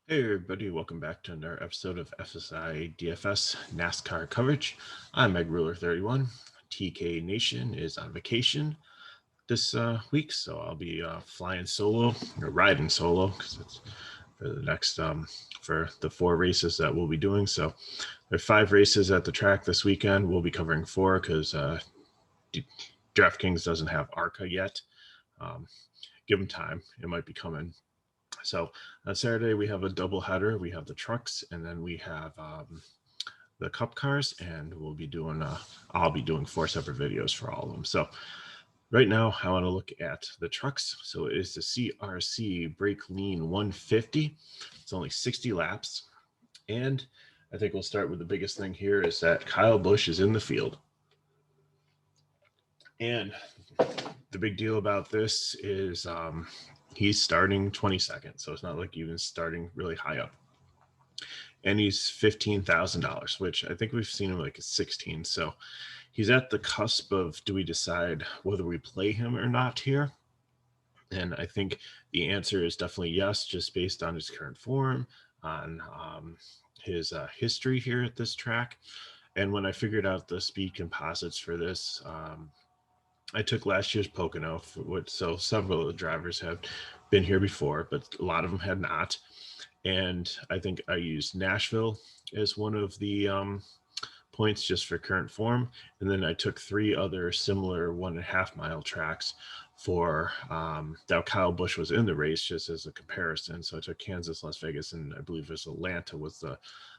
Hey everybody, welcome back to another episode of FSI DFS NASCAR coverage. I'm Meg Ruler 31. TK Nation is on vacation this week, so I'll be flying solo or riding solo because it's for the next for the 4 races that we'll be doing. So there are 5 races at the track this weekend. We'll be covering 4 because DraftKings doesn't have ARCA yet. Give them time; it might be coming. So on Saturday, we have a double header. We have the trucks, and then we have the cup cars, and we'll be doing, I'll be doing 4 separate videos for all of them. So right now, I want to look at the trucks. So it is the CRC Brakleen 150. It's only 60 laps. And I think we'll start with the biggest thing here is that Kyle Busch is in the field. And the big deal about this is he's starting 22nd, so it's not like even starting really high up. And he's $15,000, which I think we've seen him like at 16. So he's at the cusp of, do we decide whether we play him or not here? And I think the answer is definitely yes, just based on his current form, on his history here at this track. And when I figured out the speed composites for this, I took last year's Pocono, so several of the drivers have been here before, but a lot of them had not. And I think I used Nashville as one of the points just for current form. And then I took 3 other similar 1.5 mile tracks for that Kyle Busch was in the race, just as a comparison. So I took Kansas, Las Vegas, and I believe it was Atlanta was the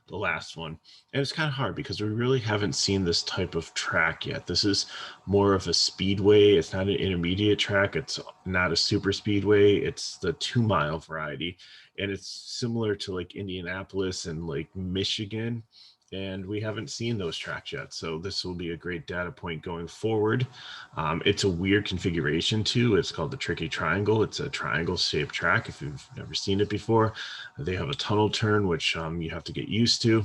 last one. And it's kind of hard because we really haven't seen this type of track yet. This is more of a speedway. It's not an intermediate track. It's not a super speedway. It's the 2-mile variety. And it's similar to like Indianapolis and like Michigan. And we haven't seen those tracks yet. So this will be a great data point going forward. It's a weird configuration too. It's called the Tricky Triangle. It's a triangle shaped track. If you've never seen it before, they have a tunnel turn, which you have to get used to.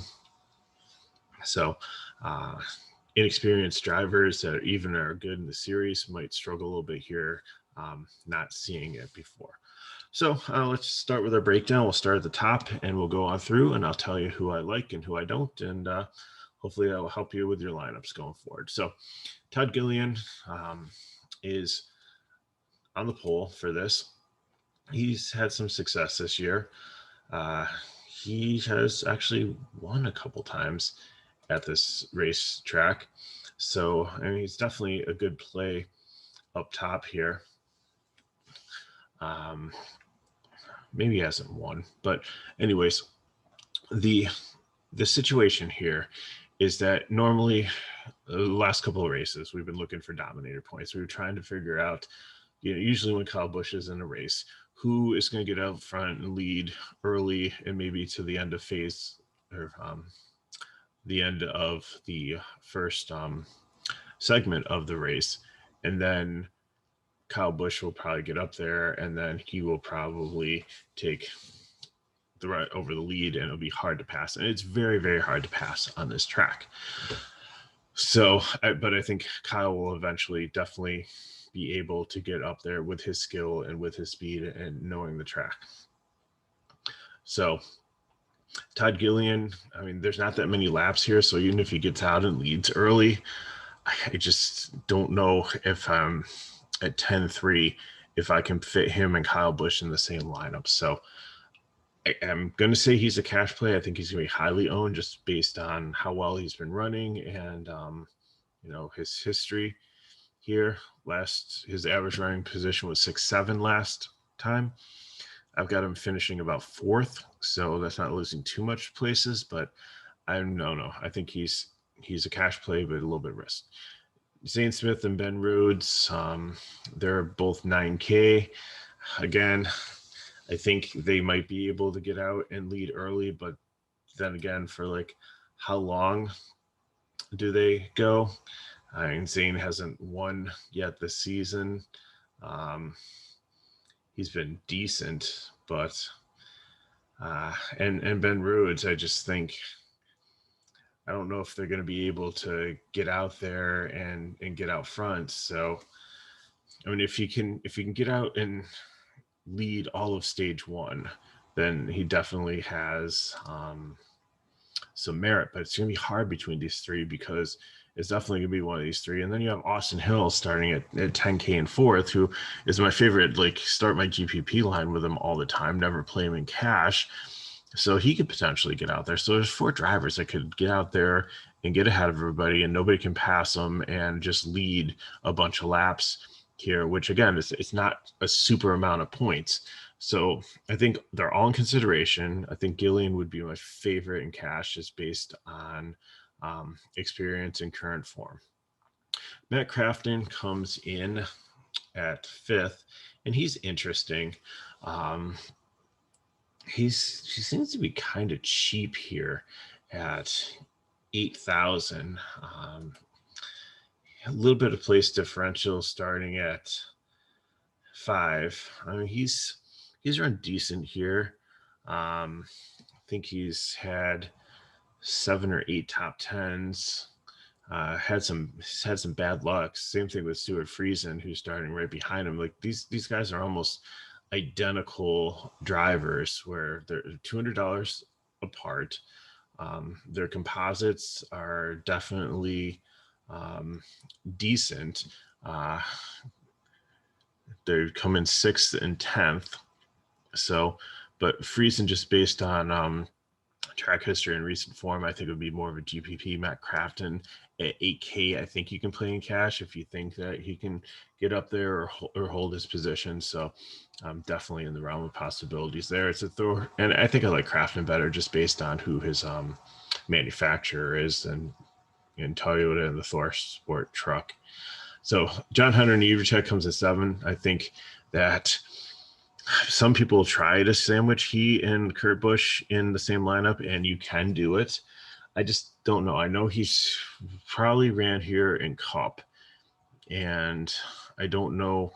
So inexperienced drivers that even are good in the series might struggle a little bit here, not seeing it before. So let's start with our breakdown. We'll start at the top and we'll go on through and I'll tell you who I like and who I don't. And hopefully that will help you with your lineups going forward. So Todd Gilliland is on the pole for this. He's had some success this year. He has actually won a couple times at this racetrack. So, I mean, he's definitely a good play up top here. Maybe he hasn't won, but anyways, the situation here is that normally the last couple of races we've been looking for dominator points. We were trying to figure out, usually when Kyle Busch is in a race, who is going to get out front and lead early and maybe to the end of phase or the end of the first segment of the race, and then Kyle Busch will probably get up there, and then he will probably take the right over the lead, and it'll be hard to pass. And it's very, very hard to pass on this track. So, but I think Kyle will eventually definitely be able to get up there with his skill and with his speed and knowing the track. So Todd Gilliland, I mean, there's not that many laps here. So even if he gets out and leads early, I just don't know if I'm at 10-3 if I can fit him and Kyle Busch in the same lineup. So I'm going to say he's a cash play. I think he's going to be highly owned just based on how well he's been running and, his history here. His average running position was 6-7 last time. I've got him finishing about 4th, so that's not losing too much places, but I think he's a cash play, but a little bit risk. Zane Smith and Ben Rhodes, they're both 9K. Again, I think they might be able to get out and lead early, but then again, for like how long do they go? I mean, Zane hasn't won yet this season. He's been decent, but and Ben Rhodes, I just think I don't know if they're going to be able to get out there and get out front. So, I mean, if you can get out and lead all of stage 1, then he definitely has some merit. But it's going to be hard between these three because it's definitely going to be one of these three. And then you have Austin Hill starting at 10K in fourth, who is my favorite, like start my GPP line with him all the time, never play him in cash. So he could potentially get out there. So there's 4 drivers that could get out there and get ahead of everybody, and nobody can pass them and just lead a bunch of laps here, which again, it's not a super amount of points. So I think they're all in consideration. I think Gillian would be my favorite in cash just based on experience and current form. Matt Crafton comes in at 5th, and he's interesting. She seems to be kind of cheap here at 8,000. A little bit of place differential starting at 5. I mean, he's run decent here. I think he's had 7 or 8 top 10s. Had some bad luck. Same thing with Stuart Friesen, who's starting right behind him. Like these guys are almost identical drivers, where they're $200 apart. Their composites are definitely decent. They come in 6th and 10th. So, but Friesen, just based on track history and recent form, I think it would be more of a GPP. Matt Crafton at 8K, I think you can play in cash if you think that he can get up there or hold his position. So definitely in the realm of possibilities there. It's a throw, and I think I like Crafton better just based on who his manufacturer is, and Toyota and the Thor Sport truck. So John Hunter Nemechek comes at 7. I think that some people try to sandwich he and Kurt Busch in the same lineup, and you can do it. I just don't know. I know he's probably ran here in Cup, and I don't know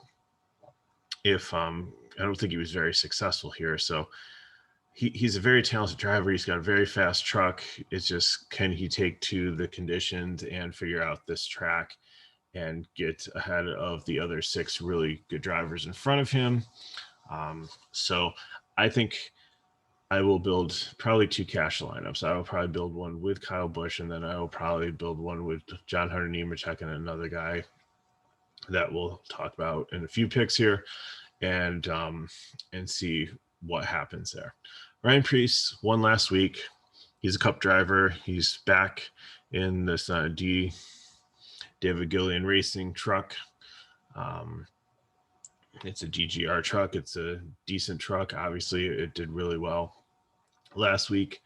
if I don't think he was very successful here. So he's a very talented driver. He's got a very fast truck. It's just, can he take to the conditions and figure out this track and get ahead of the other 6 really good drivers in front of him? So I think I will build probably 2 cash lineups. I will probably build one with Kyle Busch, and then I will probably build one with John Hunter Nemechek and another guy that we'll talk about in a few picks here, and see what happens there. Ryan Preece won last week. He's a Cup driver. He's back in this David Gillian Racing truck. It's a GGR truck. It's a decent truck. Obviously, it did really well last week.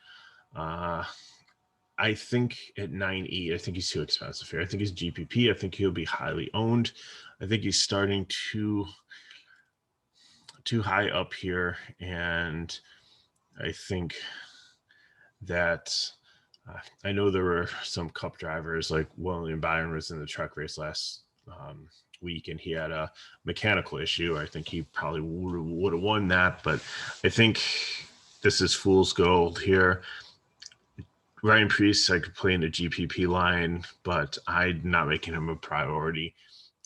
I think at 9.8, I think he's too expensive here. I think he's GPP. I think he'll be highly owned. I think he's starting too high up here, and I think that I know there were some Cup drivers, like William Byron was in the truck race last week, and he had a mechanical issue. I think he probably would have won that, but I think this is fool's gold here. Ryan Preece, I could play in a GPP line, but I'm not making him a priority.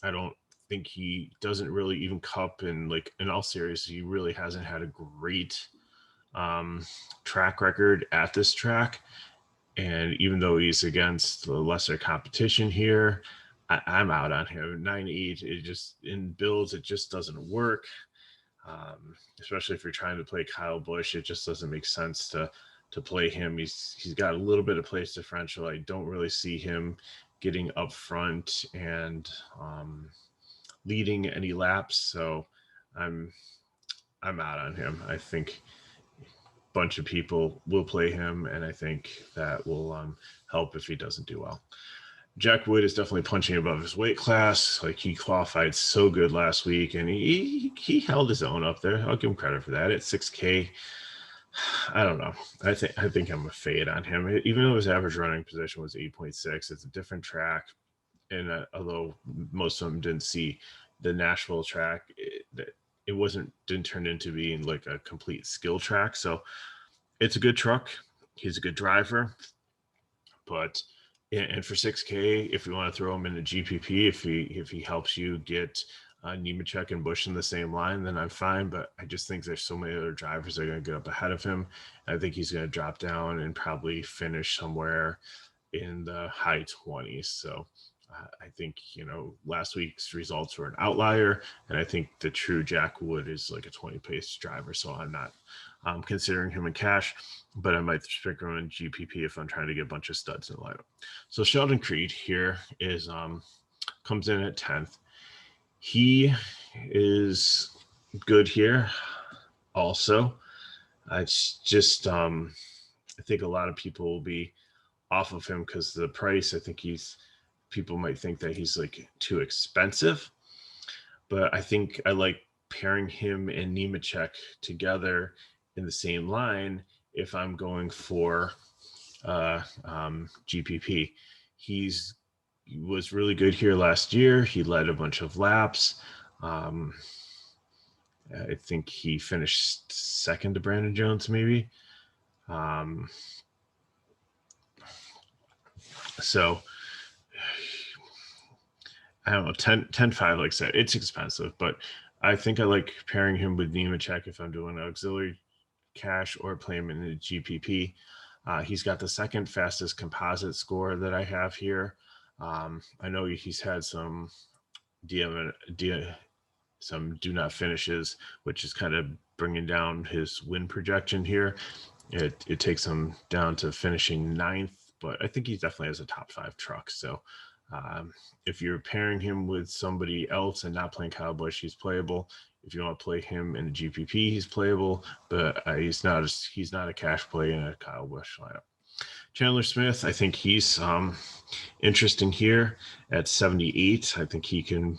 I don't think he doesn't really even Cup, and like in all seriousness, he really hasn't had a great track record at this track. And even though he's against the lesser competition here, I'm out on him. 9.8, it just in builds, it just doesn't work. Especially if you're trying to play Kyle Busch, it just doesn't make sense to play him. He's got a little bit of place differential. I don't really see him getting up front and leading any laps. So I'm out on him. I think a bunch of people will play him, and I think that will help if he doesn't do well. Jack Wood is definitely punching above his weight class. Like, he qualified so good last week, and he held his own up there. I'll give him credit for that. At 6K, I don't know. I think I'm a fade on him. Even though his average running position was 8.6, it's a different track. And although most of them didn't see the Nashville track, it didn't turn into being like a complete skill track. So it's a good truck. He's a good driver, but and for 6K, if you want to throw him in a GPP, if he helps you get Nemechek and Busch in the same line, then I'm fine. But I just think there's so many other drivers that are going to get up ahead of him. I think he's going to drop down and probably finish somewhere in the high 20s. So I think, last week's results were an outlier. And I think the true Jack Wood is like a 20 pace driver. So I'm not considering him in cash, but I might pick him in GPP if I'm trying to get a bunch of studs in the lineup. So Sheldon Creed here is comes in at 10th. He is good here also. It's just I think a lot of people will be off of him because the price. I think people might think that he's like too expensive, but I think I like pairing him and Nemechek together in the same line if I'm going for GPP. He was really good here last year. He led a bunch of laps. I think he finished second to Brandon Jones, maybe. So I don't know, 10-5, like I said, it's expensive, but I think I like pairing him with Nemechek if I'm doing auxiliary cash or play him in the GPP. He's got the second fastest composite score that I have here. I know he's had some some do not finishes, which is kind of bringing down his win projection here. It takes him down to finishing 9th, but I think he definitely has a top 5 truck. So if you're pairing him with somebody else and not playing Kyle Busch, he's playable. If you want to play him in a GPP, he's playable, but he's not a cash play in a Kyle Busch lineup. Chandler Smith, I think he's interesting here at 78. I think he can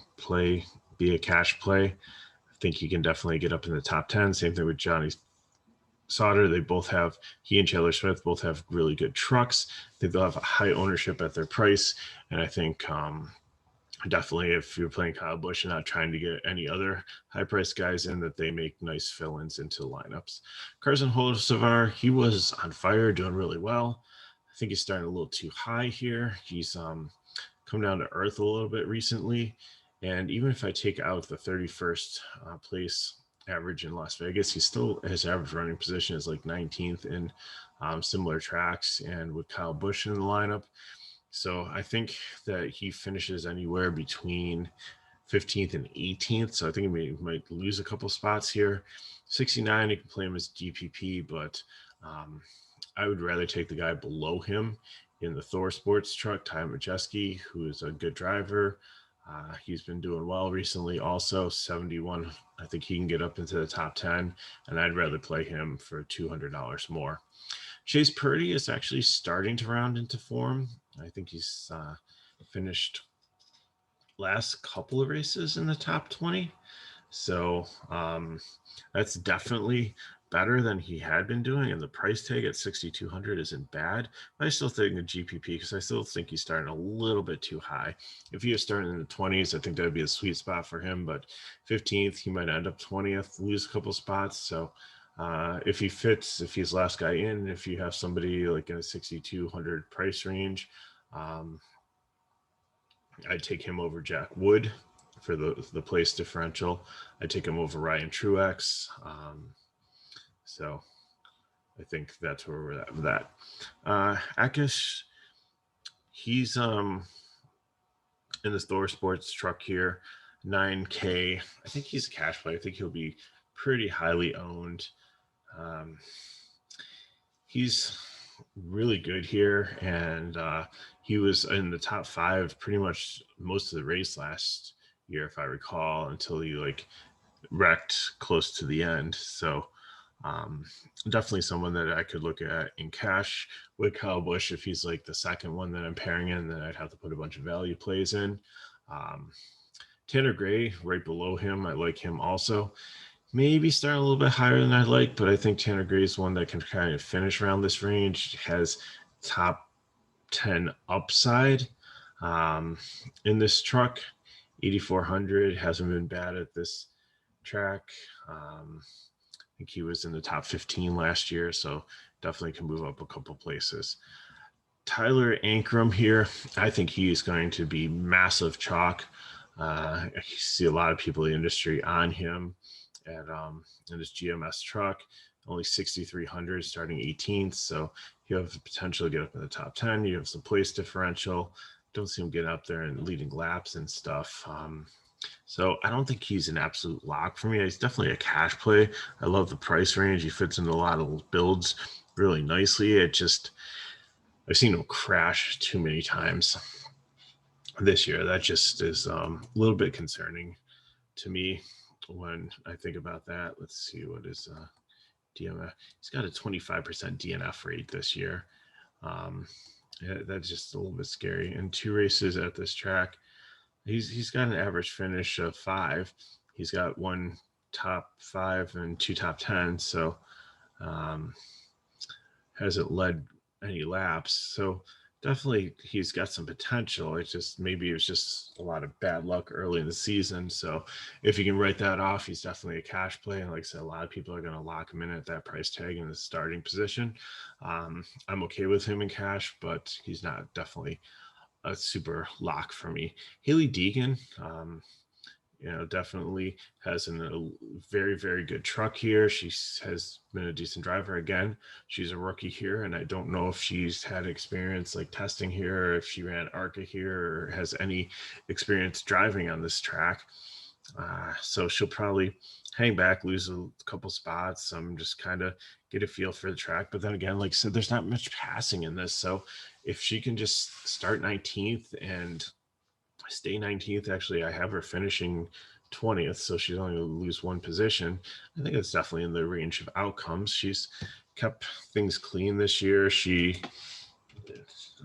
be a cash play. I think he can definitely get up in the top 10. Same thing with Johnny Sauter. He and Chandler Smith both have really good trucks. I think they'll have a high ownership at their price. And I think definitely if you're playing Kyle Busch and not trying to get any other high-priced guys in, that they make nice fill-ins into lineups. Carson Hocevar, he was on fire, doing really well. I think he's starting a little too high here. He's come down to earth a little bit recently. And even if I take out the 31st place average in Las Vegas, his average running position is like 19th in similar tracks and with Kyle Busch in the lineup. So I think that he finishes anywhere between 15th and 18th. So I think he might lose a couple spots here. 69, you can play him as GPP, but I would rather take the guy below him in the Thor Sports truck, Ty Majeski, who is a good driver. He's been doing well recently. Also, 71, I think he can get up into the top 10, and I'd rather play him for $200 more. Chase Purdy is actually starting to round into form. I think he's finished last couple of races in the top 20. So that's definitely better than he had been doing. And the price tag at 6,200 isn't bad. But I still think the GPP, because I still think he's starting a little bit too high. If he was starting in the 20s, I think that would be a sweet spot for him. But 15th, he might end up 20th, lose a couple spots. So if he fits, if he's last guy in, if you have somebody like in a 6,200 price range, I'd take him over Jack Wood for the place differential. I'd take him over Ryan Truex. So I think that's where we're at with that. Akish, he's in this Thor Sports truck here, 9K. I think he's a cash play. I think he'll be pretty highly owned. He's really good here, and he was in the top 5 pretty much most of the race last year, if I recall, until he wrecked close to the end. So definitely someone that I could look at in cash with Kyle Busch. If he's like the second one that I'm pairing in, then I'd have to put a bunch of value plays in. Tanner Gray right below him, I like him also. Maybe starting a little bit higher than I like, but I think Tanner Gray is one that can kind of finish around this range, has top 10 upside in this truck. 8,400 hasn't been bad at this track. I think he was in the top 15 last year, so definitely can move up a couple places. Tyler Ankrum here, I think he is going to be massive chalk. I see a lot of people in the industry on him at in his GMS truck. Only 6,300 starting 18th, so you have the potential to get up in the top 10. You have some place differential. Don't see him getting up there and leading laps and stuff. So I don't think he's an absolute lock for me. He's definitely a cash play. I love the price range. He fits into a lot of builds really nicely. I've seen him crash too many times this year. That just is a little bit concerning to me when I think about that. Let's see what is DMF. He's got a 25% DNF rate this year. Yeah, that's just a little bit scary. And 2 races at this track, he's got an average finish of 5. He's got 1 top 5 and 2 top 10. So hasn't led any laps. So definitely he's got some potential. It's just maybe it was just a lot of bad luck early in the season. So if you can write that off, he's definitely a cash play. And like I said, a lot of people are going to lock him in at that price tag in the starting position. I'm okay with him in cash, but he's not definitely a super lock for me. Haley Deegan, definitely has a very, very good truck here. She has been a decent driver. Again, she's a rookie here, and I don't know if she's had experience like testing here, or if she ran ARCA here, or has any experience driving on this track. So she'll probably hang back, lose a couple spots, just kind of get a feel for the track. But then again, like I said, there's not much passing in this. So if she can just start 19th and stay 19th, actually, I have her finishing 20th, so she's only going to lose 1 position. I think it's definitely in the range of outcomes. She's kept things clean this year.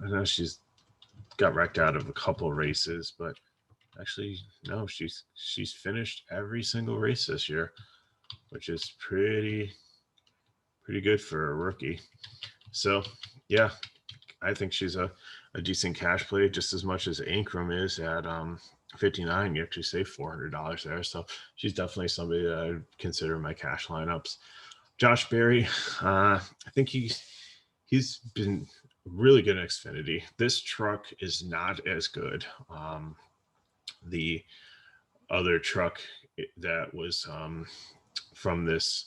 I know she's got wrecked out of a couple races, but actually, no, she's finished every single race this year, which is pretty good for a rookie. So, yeah, I think she's a decent cash play, just as much as Ankrum is at 59. You actually save $400 there. So she's definitely somebody that I would consider my cash lineups. Josh Berry, I think he's been really good in Xfinity. This truck is not as good. The other truck that was from this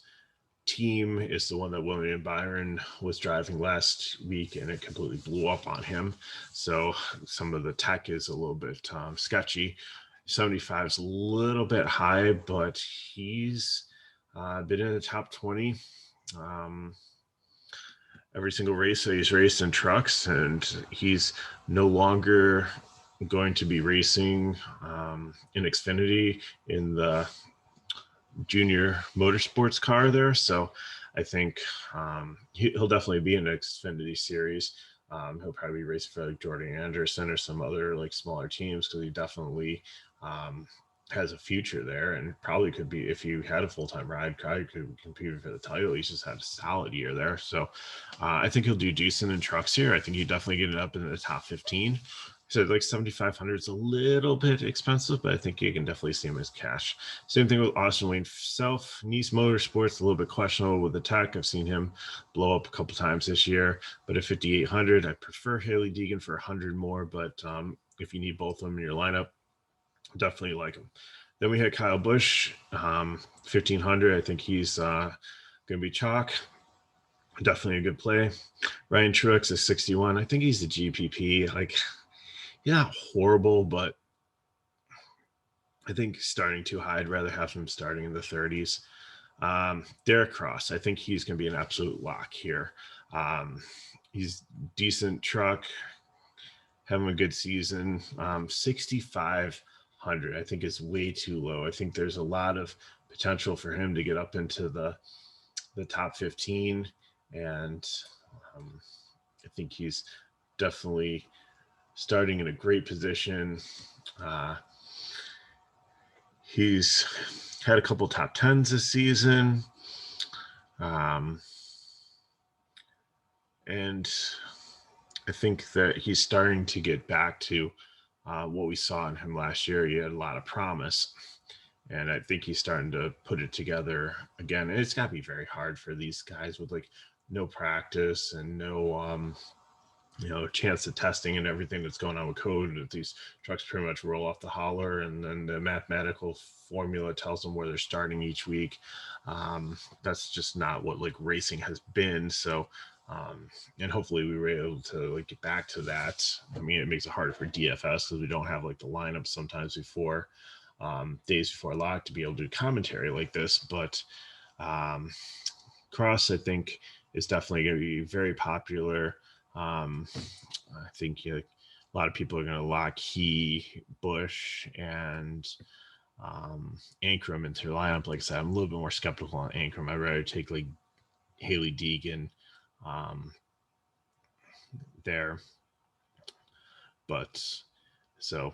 team is the one that William Byron was driving last week, and it completely blew up on him. So some of the tech is a little bit sketchy. 75 is a little bit high, but he's been in the top 20 every single race that he's raced in trucks, and he's no longer going to be racing in Xfinity in the junior motorsports car there. So I think he'll definitely be in the Xfinity series. He'll probably race for like Jordan Anderson or some other like smaller teams, because he definitely has a future there, and probably could be, if you had a full-time ride, probably could compete for the title. He's just had a solid year there. So I think he'll do decent in trucks here. I think he definitely get it up in the top 15. So like 7,500 is a little bit expensive, but I think you can definitely see him as cash. Same thing with Austin Wayne Self. Nice Motorsports, a little bit questionable with the tech. I've seen him blow up a couple times this year, but at 5,800, I prefer Haley Deegan for 100 more. But if you need both of them in your lineup, definitely like him. Then we had Kyle Busch, 1,500. I think he's going to be chalk. Definitely a good play. Ryan Truex is 61. I think he's the GPP. Like, he's not horrible, but I think starting too high. I'd rather have him starting in the 30s. Derek Cross, I think he's going to be an absolute lock here. He's decent truck, having a good season. 6,500, I think, is way too low. I think there's a lot of potential for him to get up into the top 15, and I think he's definitely starting in a great position. He's had a couple top 10s this season. And I think that he's starting to get back to what we saw in him last year. He had a lot of promise, and I think he's starting to put it together again. And it's got to be very hard for these guys with like no practice and no chance of testing and everything that's going on with code. That these trucks pretty much roll off the holler, and then the mathematical formula tells them where they're starting each week. That's just not what like racing has been. So, and hopefully we were able to like get back to that. I mean, it makes it harder for DFS because we don't have like the lineup sometimes before days before lock to be able to do commentary like this. But cross, I think, is definitely going to be very popular. I think a lot of people are going to lock He, Bush, and Ankrum into their lineup. Like I said, I'm a little bit more skeptical on Ankrum. I'd rather take like Haley Deegan there. But so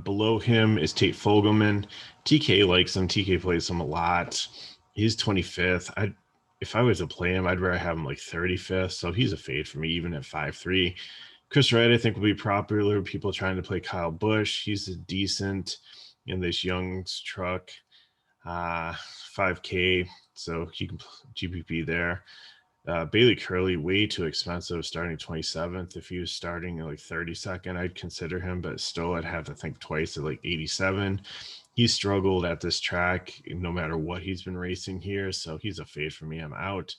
below him is Tate Fogelman. TK likes him. TK plays him a lot. He's 25th. If I was to play him, I'd rather have him like 35th. So he's a fade for me, even at 5'3". Chris Wright, I think, will be popular. People trying to play Kyle Busch. He's decent in this Young's truck. 5K. So you can GPP there. Bailey Curley, way too expensive, starting 27th. If he was starting like 32nd, I'd consider him, but still I'd have to think twice at like 87. He struggled at this track no matter what he's been racing here, so he's a fade for me. I'm out.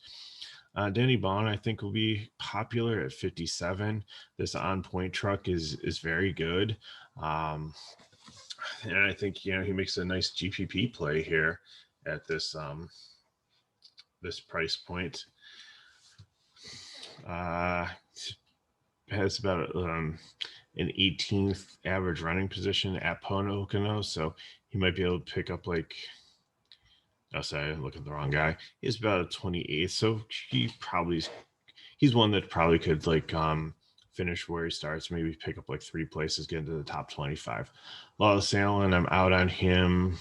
Denny Bond, I think, will be popular at 57. This on-point truck is very good. And I think, he makes a nice GPP play here at this this price point. Has about an 18th average running position at POCONO, so he might be able to pick up like, oh, sorry, I'm looking at the wrong guy. He's about a 28th, so he's one that probably could like finish where he starts, maybe pick up like 3 places, get into the top 25. Lawless Allen, I'm out on him.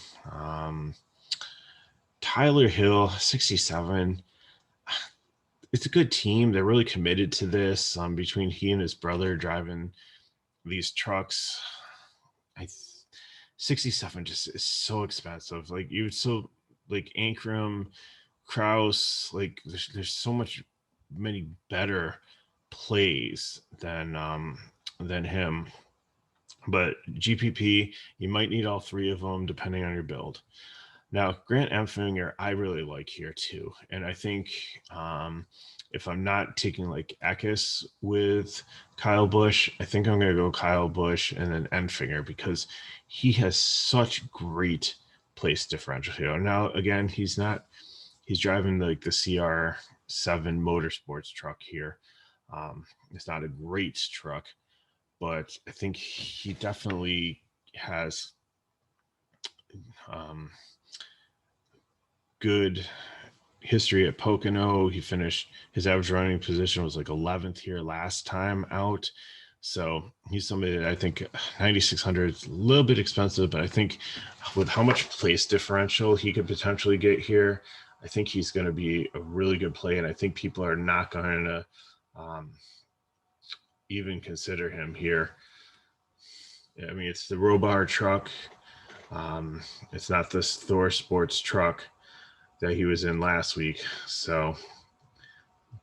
Tyler Hill, 67. It's a good team. They're really committed to this. Between he and his brother driving these trucks, 67 just is so expensive. Like like Ankrum, Kraus, like there's so many better plays than him. But GPP, you might need all 3 of them depending on your build. Now, Grant Empfinger, I really like here too. And I think if I'm not taking like Eckes with Kyle Busch, I think I'm going to go Kyle Busch and then Empfinger because he has such great place differential here. Now, again, he's driving like the CR7 Motorsports truck here. It's not a great truck, but I think he definitely has good history at Pocono. He finished, his average running position was like 11th here last time out. So he's somebody that I think 9,600 is a little bit expensive, but I think with how much place differential he could potentially get here, I think he's going to be a really good play. And I think people are not going to even consider him here. I mean, it's the Robar truck. It's not this Thor Sports truck that he was in last week. So,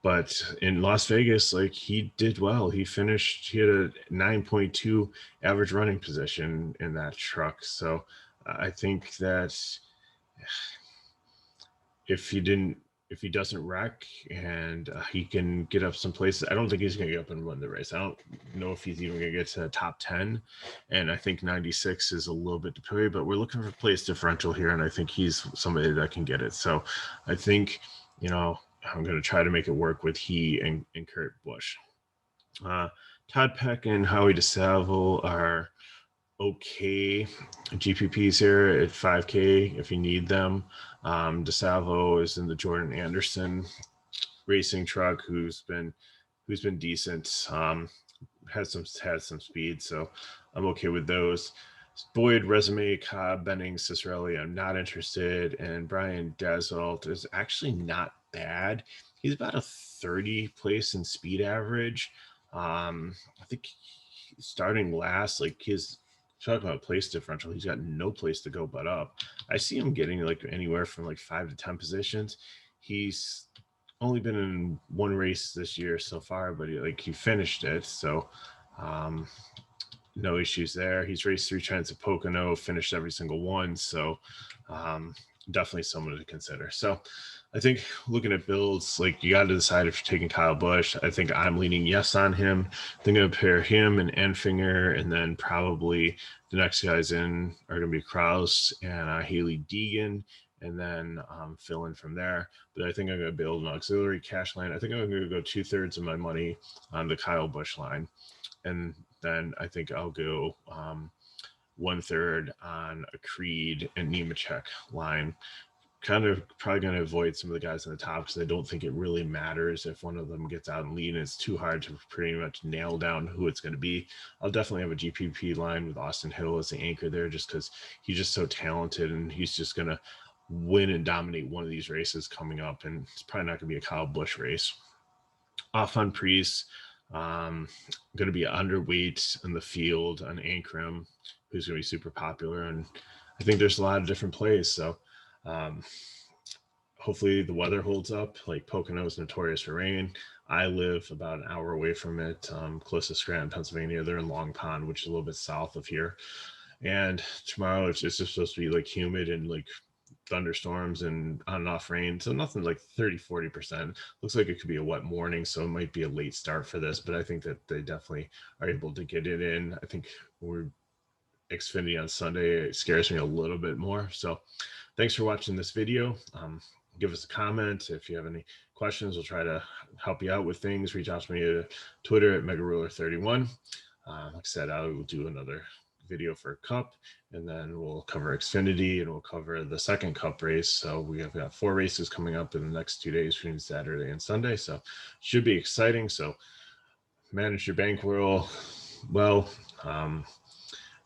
but in Las Vegas, like he did well. He had a 9.2 average running position in that truck. So I think that if he doesn't wreck and he can get up some places, I don't think he's going to get up and run the race. I don't know if he's even going to get to the top 10. And I think 96 is a little bit dependent, but we're looking for place differential here. And I think he's somebody that can get it. So I think, I'm going to try to make it work with he and Kurt Busch. Todd Peck and Howie DeSalvo are okay GPPs here at 5K if you need them. DeSalvo is in the Jordan Anderson racing truck who's been decent. Has some speed, so I'm okay with those. Boyd, Resume, Cobb, Benning, Cicerelli, I'm not interested. And Brian Dazolt is actually not bad. He's about a 30 place in speed average. I think starting last, like talking about place differential, he's got no place to go but up. I see him getting like anywhere from like 5 to 10 positions. He's only been in one race this year so far, but he finished it. So no issues there. He's raced 3 times at Pocono, finished every single one. So definitely someone to consider. So I think looking at builds, like you got to decide if you're taking Kyle Busch. I think I'm leaning yes on him. They're going to pair him and Enfinger, and then probably the next guys in are going to be Kraus and Haley Deegan, and then fill in from there. But I think I'm going to build an auxiliary cash line. I think I'm going to go 2/3 of my money on the Kyle Busch line. And then I think I'll go 1/3 on a Creed and Nemechek line. Kind of probably going to avoid some of the guys on the top because I don't think it really matters if one of them gets out and lead. And it's too hard to pretty much nail down who it's going to be. I'll definitely have a GPP line with Austin Hill as the anchor there just because he's just so talented and he's just going to win and dominate one of these races coming up. And it's probably not going to be a Kyle Busch race. Off on Priest. Going to be underweight in the field on Ankrum, who's going to be super popular. And I think there's a lot of different plays. So hopefully the weather holds up. Like Pocono is notorious for rain. I live about an hour away from it, close to Scranton, Pennsylvania. They're in Long Pond, which is a little bit south of here. And tomorrow it's just supposed to be like humid and like thunderstorms and on and off rain. So nothing like 30-40%. Looks like it could be a wet morning. So it might be a late start for this, but I think that they definitely are able to get it in. I think we're Xfinity on Sunday. It scares me a little bit more. So thanks for watching this video. Give us a comment. If you have any questions, we'll try to help you out with things. Reach out to me at Twitter at MegaRuler31. Like I said, I will do another video for Cup, and then we'll cover Xfinity and we'll cover the second Cup race. So we have got 4 races coming up in the next 2 days between Saturday and Sunday. So should be exciting. So manage your bankroll well.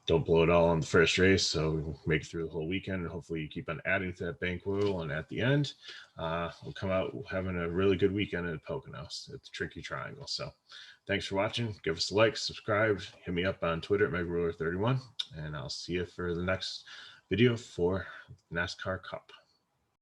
Don't blow it all on the first race, so we can make it through the whole weekend, and hopefully you keep on adding to that bankroll, and at the end, we'll come out having a really good weekend at Poconos. It's a tricky triangle. So thanks for watching. Give us a like, subscribe, hit me up on Twitter at MegaRuler31, and I'll see you for the next video for NASCAR Cup.